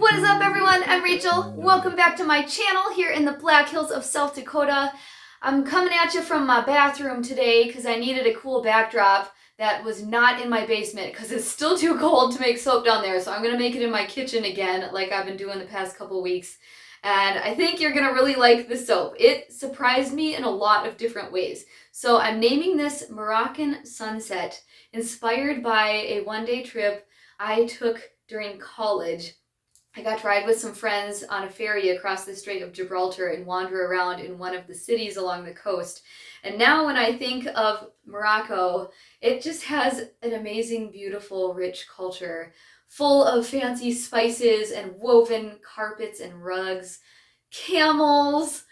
What is up, everyone? I'm Rachel. Welcome back to my channel here in the Black Hills of South Dakota. I'm coming at you from my bathroom today because I needed a cool backdrop that was not in my basement because it's still too cold to make soap down there. So I'm going to make it in my kitchen again like I've been doing the past couple weeks. And I think you're going to really like the soap. It surprised me in a lot of different ways. So I'm naming this Moroccan Sunset, inspired by a one-day trip I took during college. I got to ride with some friends on a ferry across the Strait of Gibraltar and wander around in one of the cities along the coast. And now when I think of Morocco, it just has an amazing, beautiful, rich culture full of fancy spices and woven carpets and rugs, camels,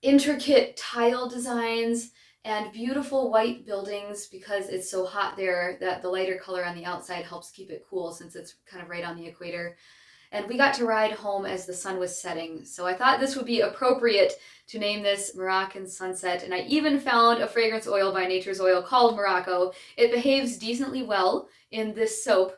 intricate tile designs, and beautiful white buildings because it's so hot there that the lighter color on the outside helps keep it cool since it's kind of right on the equator. And we got to ride home as the sun was setting. So I thought this would be appropriate to name this Moroccan Sunset. And I even found a fragrance oil by Nature's Oil called Morocco. It behaves decently well in this soap,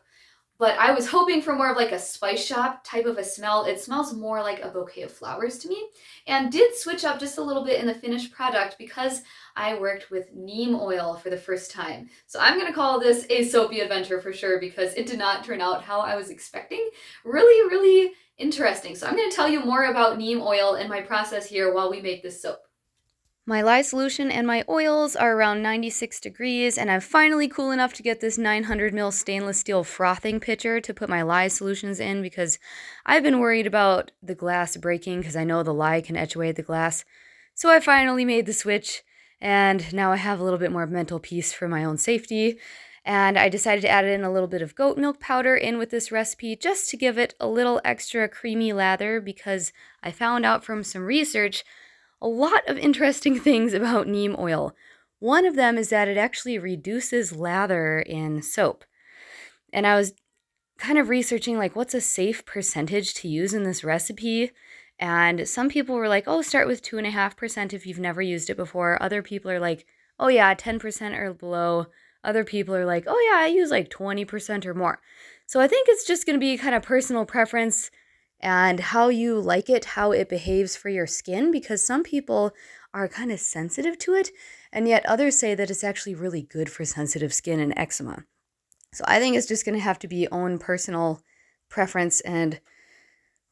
but I was hoping for more of like a spice shop type of a smell. It smells more like a bouquet of flowers to me, and did switch up just a little bit in the finished product because I worked with neem oil for the first time. So I'm gonna call this a soapy adventure for sure because it did not turn out how I was expecting. Really, really interesting. So I'm gonna tell you more about neem oil and my process here while we make this soap. My lye solution and my oils are around 96 degrees, and I'm finally cool enough to get this 900 ml stainless steel frothing pitcher to put my lye solutions in because I've been worried about the glass breaking because I know the lye can etch away at the glass. So I finally made the switch, and now I have a little bit more mental peace for my own safety. And I decided to add in a little bit of goat milk powder in with this recipe just to give it a little extra creamy lather because I found out from some research a lot of interesting things about neem oil. One of them is that it actually reduces lather in soap. And I was kind of researching like what's a safe percentage to use in this recipe. And some people were like, oh, start with 2.5% if you've never used it before. Other people are like, oh yeah, 10% or below. Other people are like, oh yeah, I use like 20% or more. So I think it's just going to be kind of personal preference and how you like it, how it behaves for your skin, because some people are kind of sensitive to it, and yet others say that it's actually really good for sensitive skin and eczema. So I think it's just going to have to be own personal preference and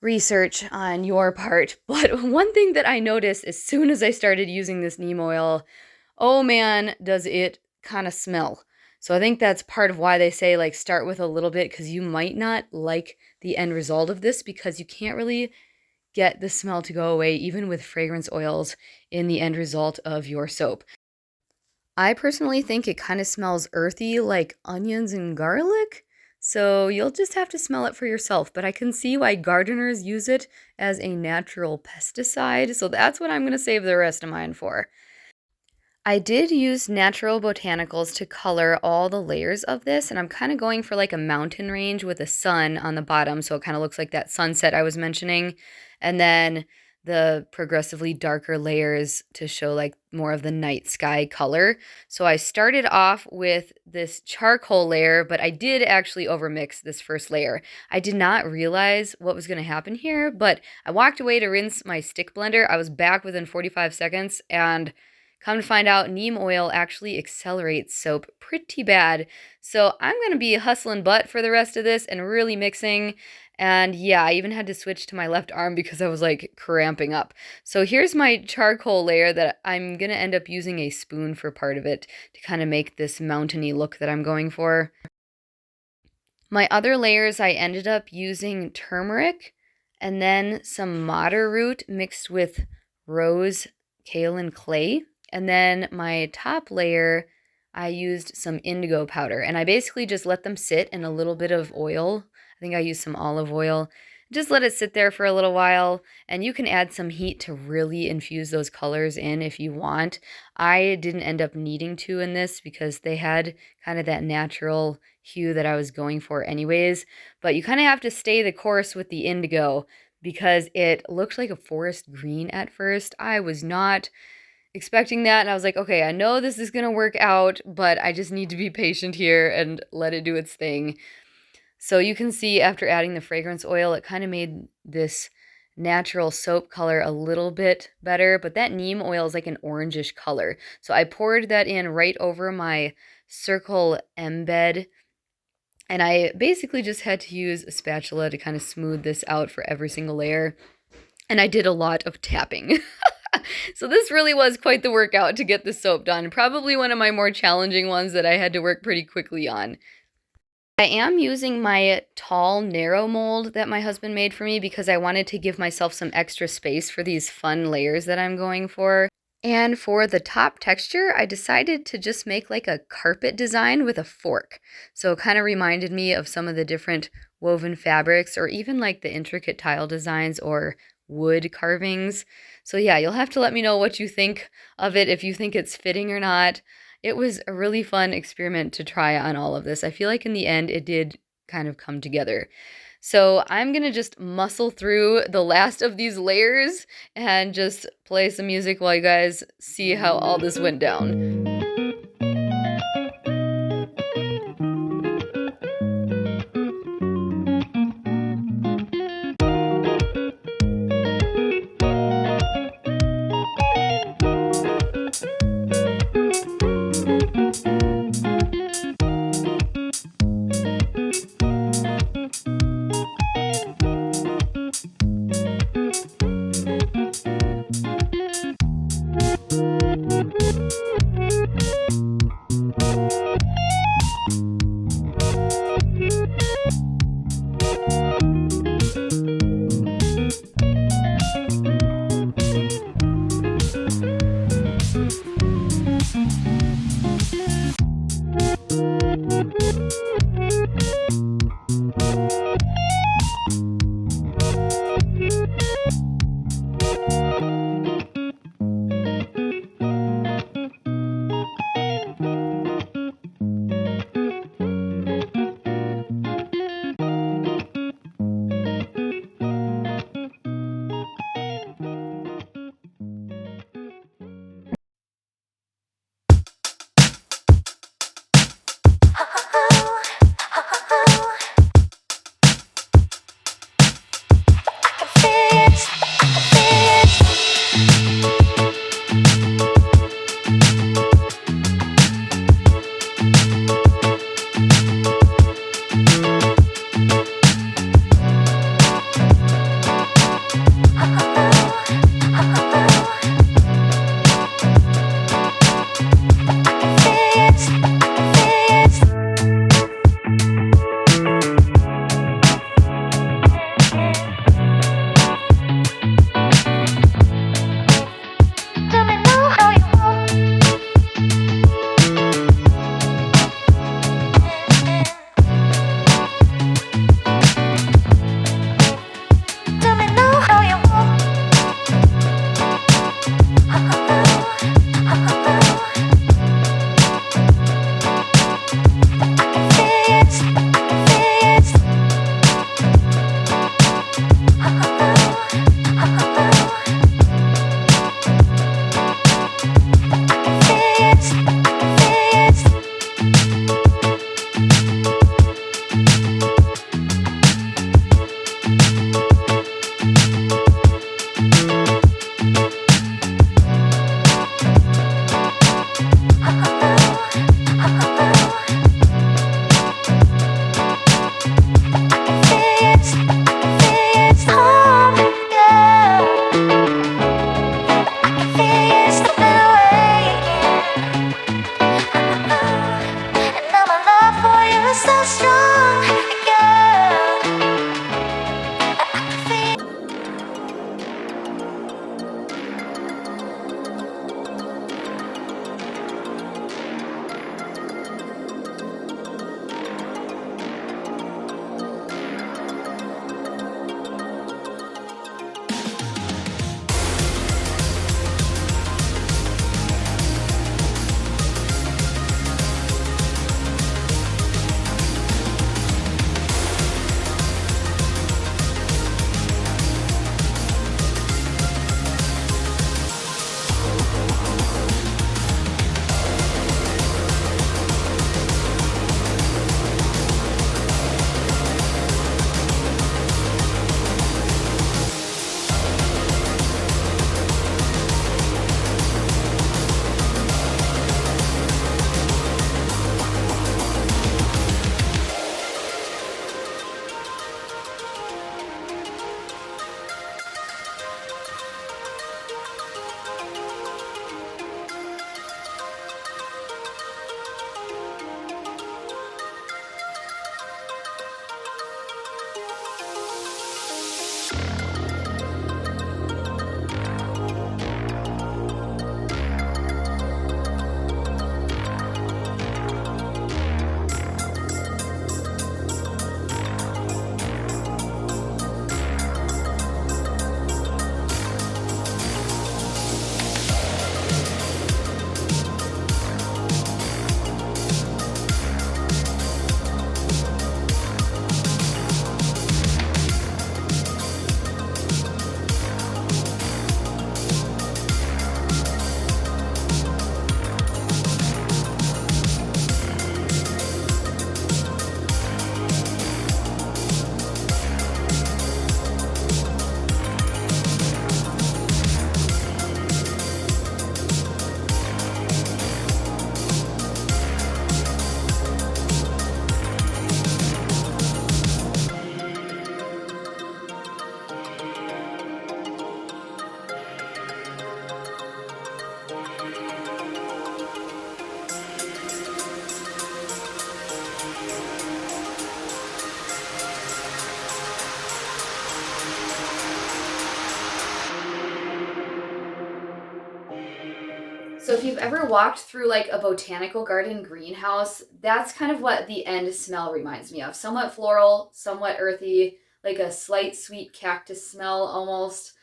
research on your part. But one thing that I noticed as soon as I started using this neem oil, oh man, does it kind of smell. So I think that's part of why they say like start with a little bit, because you might not like the end result of this because you can't really get the smell to go away even with fragrance oils in the end result of your soap. I personally think it kind of smells earthy like onions and garlic. So you'll just have to smell it for yourself, but I can see why gardeners use it as a natural pesticide. So that's what I'm going to save the rest of mine for. I did use natural botanicals to color all the layers of this, and I'm kind of going for like a mountain range with a sun on the bottom, so it kind of looks like that sunset I was mentioning, and then the progressively darker layers to show like more of the night sky color. So I started off with this charcoal layer, but I did actually overmix this first layer. I did not realize what was going to happen here, but I walked away to rinse my stick blender. I was back within 45 seconds, and come to find out, neem oil actually accelerates soap pretty bad. So I'm going to be hustling butt for the rest of this and really mixing. And yeah, I even had to switch to my left arm because I was like cramping up. So here's my charcoal layer that I'm going to end up using a spoon for part of it to kind of make this mountainy look that I'm going for. My other layers, I ended up using turmeric and then some madder root mixed with rose kaolin clay. And then my top layer, I used some indigo powder, and I basically just let them sit in a little bit of oil. I think I used some olive oil. Just let it sit there for a little while, and you can add some heat to really infuse those colors in if you want. I didn't end up needing to in this because they had kind of that natural hue that I was going for anyways, but you kind of have to stay the course with the indigo because it looked like a forest green at first. I was not expecting that, and I was like, okay, I know this is gonna work out, but I just need to be patient here and let it do its thing. So you can see after adding the fragrance oil, it kind of made this natural soap color a little bit better, but that neem oil is like an orangish color. So I poured that in right over my circle embed, and I basically just had to use a spatula to kind of smooth this out for every single layer. And I did a lot of tapping. So this really was quite the workout to get the soap done. Probably one of my more challenging ones that I had to work pretty quickly on. I am using my tall, narrow mold that my husband made for me because I wanted to give myself some extra space for these fun layers that I'm going for. And for the top texture, I decided to just make like a carpet design with a fork. So it kind of reminded me of some of the different woven fabrics or even like the intricate tile designs or wood carvings. So yeah, you'll have to let me know what you think of it, if you think it's fitting or not. It was a really fun experiment to try on all of this. I feel like in the end, it did kind of come together. So I'm going to just muscle through the last of these layers and just play some music while you guys see how all this went down. if you've ever walked through like a botanical garden greenhouse, that's kind of what the end smell reminds me of. Somewhat floral, somewhat earthy, like a slight sweet cactus smell almost.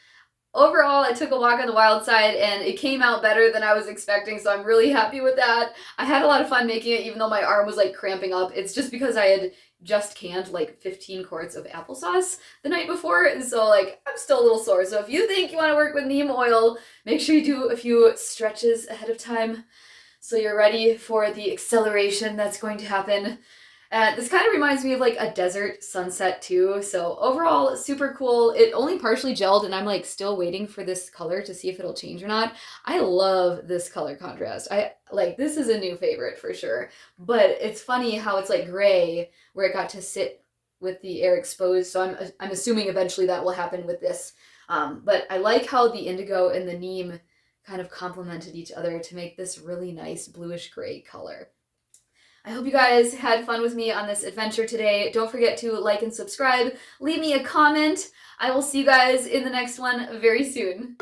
Overall, I took a walk on the wild side and it came out better than I was expecting, so I'm really happy with that. I had a lot of fun making it even though my arm was like cramping up. It's just because I had just canned like 15 quarts of applesauce the night before, and so like I'm still a little sore. So if you think you want to work with neem oil, make sure you do a few stretches ahead of time so you're ready for the acceleration that's going to happen. This kind of reminds me of like a desert sunset too. So overall, super cool. It only partially gelled and I'm like still waiting for this color to see if it'll change or not. I love this color contrast. This is a new favorite for sure. But it's funny how it's like gray where it got to sit with the air exposed. So I'm assuming eventually that will happen with this. But I like how the indigo and the neem kind of complemented each other to make this really nice bluish gray color. I hope you guys had fun with me on this adventure today. Don't forget to like and subscribe. Leave me a comment. I will see you guys in the next one very soon.